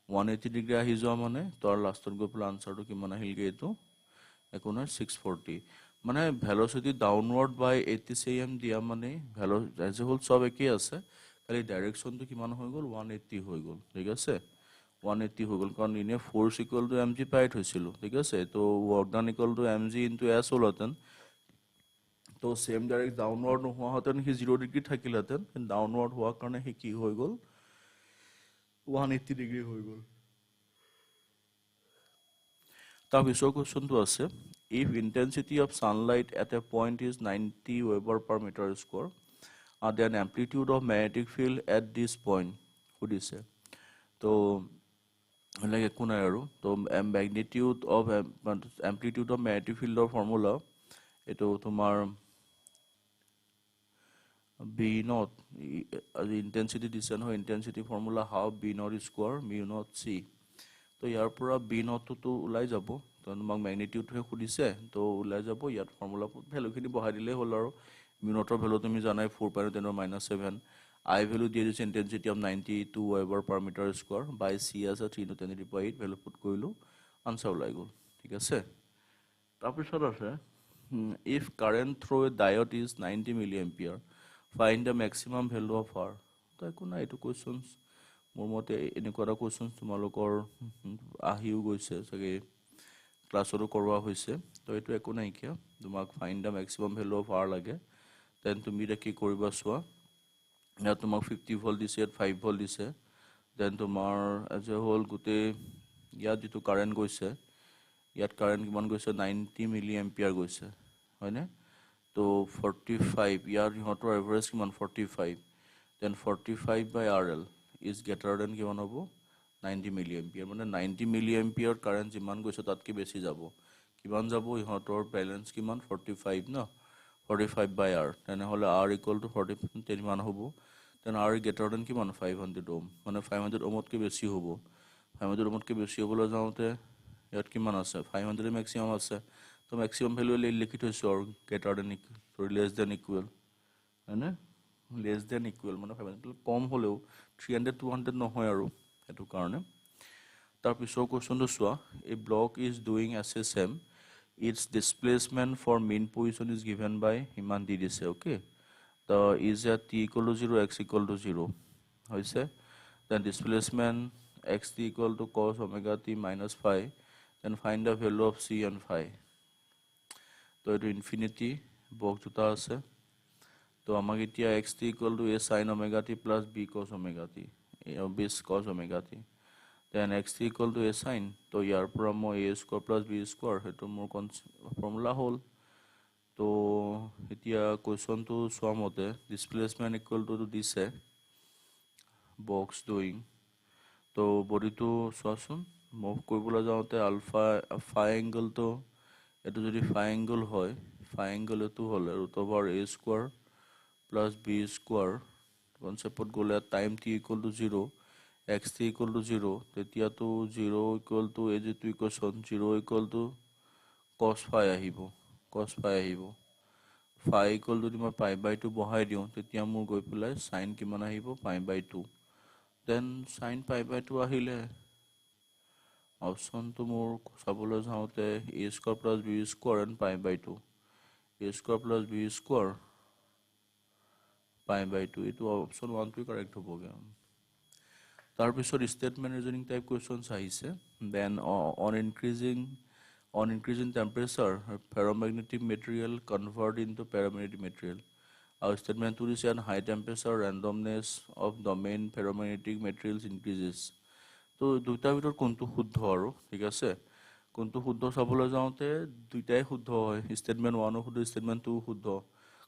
180 ডিগ্ৰী আহি যোৱা মানে তাৰ লাষ্টত গৈ পেলাই আনচাৰটো কিমান আহিলগৈ এইটো একো নহয় 640 মানে ভেলচিটি ডাউনৱাৰ্ড বাই 80 cm দিয়া মানে এজ এ হোল চব একেই আছে খালি ডাইৰেকশ্যনটো কিমান হৈ গ'ল 180 হৈ গ'ল ঠিক আছে 180 হৈ গ'ল কাৰণ ইনে ফ'ৰ্চ ইকুৱেল টু mg পাই থৈছিলোঁ ঠিক আছে তো work done equal to mg into S হ'লহেঁতেন তো চেম ডাইৰেক্ট ডাউনৱাৰ্ড নোহোৱাহেঁতেন সি 0 ডিগ্ৰী থাকিলহেঁতেন কিন্তু ডাউনৱাৰ্ড হোৱাৰ কাৰণে সি কি হৈ গ'ল 180 ডিগ্ৰী হৈ গ'ল তাৰপিছৰ কুৱেশ্যনটো আছে if intensity of sunlight at a point is 90 Weber per meter square then amplitude of magnetic field at this point সুধিছে তো like একো নাই আৰু তো magnitude of amplitude of magnetic field of formula এইটো তোমাৰ b naught intensity দিছে নহয় intensity formula half b naught square mu naught c তো ইয়াৰ পৰা b naught তো ওলাই যাব তো তোমাক ম্যাগনিটিউডহে খুদিছে তো ওলাই যাব ইয়াত ফৰ্মুলা ভ্যালুখিনি বহাই দিলে হ'ল আৰু mu naughৰ ভ্যালু তুমি জানাই 4.10 - 7 I ভ্যালু দিয়ে দিছে intensity of 92 Weber per meter square by c as a 3 × 10⁸ value put কৰিলো আনসাৰ ওলাই গ'ল ঠিক আছে তাৰপিছত আছে if current through a diode is 90 milliampere find the maximum value of R তো একো নাই এইটো কোৱেশ্যনছ মোৰ মতে এনেকুৱা এটা কোৱেশ্যনছ তোমালোকৰ আহিও গৈছে চাগে ক্লাছতো কৰোৱা হৈছে তো এইটো একো নাই কিয়া তোমাক find the maximum value of R লাগে দেন তুমি এটা কি কৰিবা চোৱা ইয়াত তোমাক 50 ভোল্ট দিছে ইয়াত 5 ভোল্ট দিছে দেন তোমাৰ এজ এ হোল গোটেই ইয়াত যিটো কাৰেণ্ট গৈছে ইয়াত কাৰেণ্ট কিমান গৈছে 90 মিলি এম্পিয়াৰ গৈছে হয়নে তো 45 ইয়াৰ ইহঁতৰ এভাৰেজ কিমান 45 then 45 by RL is greater than কিমান হ'ব 90 মিলি এম্পিয়াৰ মানে 90 মিলি এম্পিয়াৰ কাৰেণ্ট যিমান গৈছে তাতকৈ বেছি যাব কিমান যাব ইহঁতৰ বেলেঞ্চ কিমান 45 ন 45 বাই R তেনেহ'লে R ইকুৱেল টু 40 তেমান হ'ব দেন R গ্ৰেটাৰ দেন কিমান 500 ওম মানে 500 ওমতকৈ বেছি হ'ব 500 ওমতকৈ বেছি হ'বলৈ যাওঁতে ইয়াত কিমান আছে 500 মেক্সিমাম আছে তো মেক্সিমাম ভ্যালু লিখি থৈছো আৰু greater than equal less than equal হয়নে লেছ দেন ইকুৱেল মানে 500 কম হ'লেও 300 200 নহয় আৰু এটো কাৰণে তাৰপিছৰ কোৱেশ্যনটো চোৱা a block is doing SSM its displacement for mean position is given by ইমান দি দিছে ওকে তো is at t equal to 0 x equal to 0 হৈছে then displacement x t equal to cos omega t minus phi then find the value of c and phi তো এইটো infinity box দুটা আছে তো আমাক এতিয়া x t equal to a sin omega t plus b cos omega t b cos omega t then x t equal to a sin তো ইয়াৰ পৰা মই a square plus b square হেতু মোৰ ফৰ্মুলা হ'ল তো এতিয়া কোৱেশ্যনটো চোৱা মতে ডিসপ্লেসমেন্ট ইকুৱেল টু দিছে বক্স ডুইং তো বডিটো চোৱাচোন মুভ কৰিবলৈ যাওঁতে আলফা ফাই এংগলটো এটো যদি ফাই এংগল হয় ফাই এংগল এটো হলে √a square plus b square কনসেপ্টত গলে time t equal to 0 x t equal to 0 তেতিয়াটো 0 ইকুৱেল টু a যেটো equation 0 equal to cos phi আহিব phi ইকুৱেল টু মই pi by 2 বহাই দিও তেতিয়া মোৰ গৈ পেলাই sin কিমান আহিব pi by 2 then sin pi by 2 আহিলে অপশন তো মোৰ চাবলৈ যাওঁতে a square plus b square and pi by 2 a square plus b square pi by 2 এইটো অপশন 1 টো কাৰেক্ট হ'বগে তাৰ পিছত স্টেটমেন্ট ৰিজনিং টাইপ কোৱেশ্চনছ আহিছে then on increasing temperature ferromagnetic material convert into paramagnetic material our statement to is at high temperature randomness of domain ferromagnetic materials increases তো দুইটা ভিতৰত কোনটো শুদ্ধ আৰু ঠিক আছে কোনটো শুদ্ধ চাবলৈ যাওঁতে দুইটাই শুদ্ধ হয় স্টেটমেন্ট 1 ও শুদ্ধ স্টেটমেন্ট 2 শুদ্ধ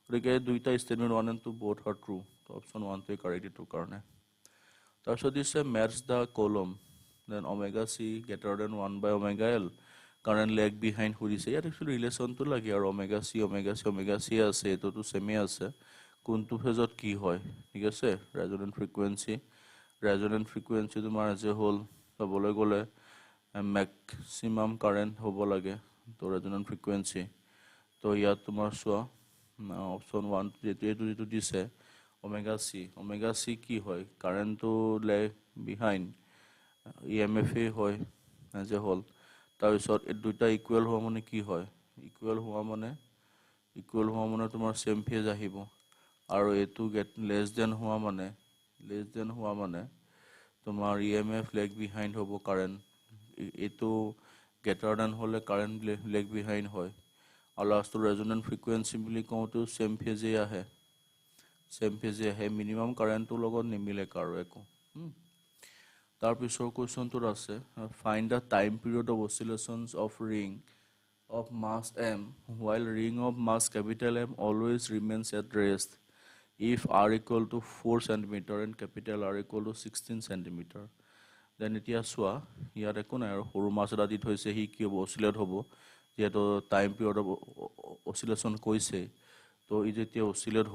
গতিকে দুইটা statement 1 and 2 both are true তো অপশন 1 টো কাৰেক্ট এটো কাৰণে তাৰপিছত দিছে match the column then omega c greater than 1 by omega l current lag behind সুধিছে ইয়াত একচুয়ালি ৰিলেচনটো লাগে আৰু omega c আছে এটোটো সেমে আছে কোনটো ফেজত কি হয় ঠিক আছে ৰেজোনেন্ট ফ্ৰিকুৱেন্সি তোমাৰ যে হল চাবলৈ গলে ম্যাক্সিমাম কাৰেন্ট হ'ব লাগে তো ৰেজোনেন্ট ফ্ৰিকুৱেন্সি তো ইয়াত তোমাৰ চোৱা অপশ্যন 1 যেটো দিছে ওমেগা চি কি হয় কাৰেণ্টটো লেগ বিহাইণ্ড EMF হয় যে হ'ল তাৰপিছত এই দুটা ইকুৱেল হোৱা মানে কি হয় ইকুৱেল হোৱা মানে তোমাৰ চেম ফেজ আহিব আৰু এইটো গেট লেছ দেন হোৱা মানে তোমাৰ EMF লেগ বিহাইণ্ড হ'ব কাৰেণ্ট এইটো গ্ৰেটাৰ দেন হ'লে কাৰেণ্ট লেগ বিহাইণ্ড হয় আৰু লাষ্টটো ৰেজনেণ্ট ফ্ৰিকুৱেঞ্চি বুলি কওঁতেও চেম ফেজে আহে মিনিমাম কাৰেণ্টটোৰ লগত নিমিলে কাৰো একো তাৰ পিছৰ কুৱেশ্যনটোত আছে find the time period of oscillations of ring of mass m while ring of mass capital M always remains at rest if r equal to 4 centimeter and capital R equal to 16 centimeter then এতিয়া চোৱা ইয়াত একো নাই আৰু সৰু মাছ এটা দি থৈছে সি কি হ'ব অচিলেট হ'ব যেহেতু টাইম পিৰিয়ড অফ অচিলেশ্যন কৈছে তো ই যেতিয়া অচিলেট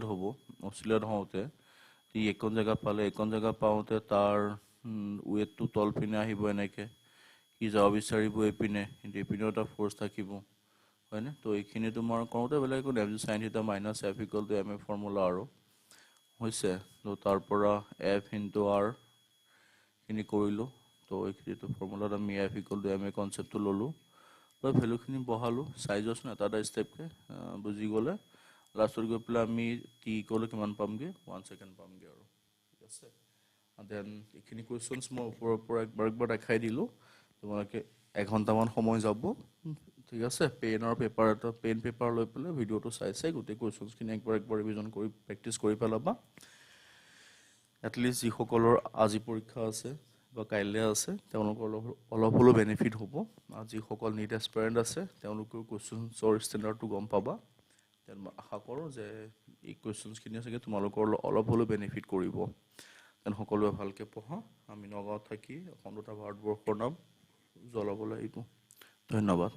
হ'ব অচিলেট হওঁতে ই একন জেগা পাওঁতে তাৰ ৱেটটো তল পিনে আহিব এনেকৈ সি যাব বিচাৰিব এইপিনে কিন্তু এইপিনেও এটা ফ'ৰ্চ থাকিব হয়নে তো এইখিনি তোমাৰ কৰোঁতে বেলেগ একো M G sine theta minus F equal to M A formula আৰু হৈছে তো তাৰ পৰা এফ ইনটু আৰ খিনি কৰিলোঁ তো এইখিনিটো ফৰ্মুলাত আমি এফ ইকুৱেল টু এম এ কনচেপ্টটো ল'লোঁ তো ভেলুখিনি বহালোঁ চাইজচোন এটা ষ্টেপকৈ বুজি গ'লে লাষ্টত গৈ পেলাই আমি টি ইকুৱেল কিমান পামগৈ 1 ছেকেণ্ড পামগৈ আৰু ঠিক আছে দেন এইখিনি কুৱেশ্যনছ মই ওপৰৰ পৰা একবাৰ দেখাই দিলোঁ তোমালোকে এঘণ্টামান সময় যাব ঠিক আছে পেন পেপাৰ লৈ পেলাই ভিডিঅ'টো চাই গোটেই কুৱেশ্যনছখিনি একবাৰ ৰিভিজন কৰি প্ৰেক্টিছ কৰি পেলাবা এটলিষ্ট যিসকলৰ আজি পৰীক্ষা আছে বা কাইলৈ আছে তেওঁলোকৰ অলপ হ'লেও বেনিফিট হ'ব আৰু যিসকল নিট এছপাৰেণ্ট আছে তেওঁলোকৰ কুৱেশ্যনছৰ ষ্টেণ্ডাৰ্ডটো গম পাবা দেন মই আশা কৰোঁ যে এই কুৱেশ্যনছখিনি চাগে তোমালোকৰ অলপ হ'লেও বেনিফিট কৰিব দেন সকলোৱে ভালকৈ পঢ়া আমি নগাঁৱত থাকি অখণ্ড ভাৰতবৰ্ষৰ নাম জ্বলাব লাগিব ধন্যবাদ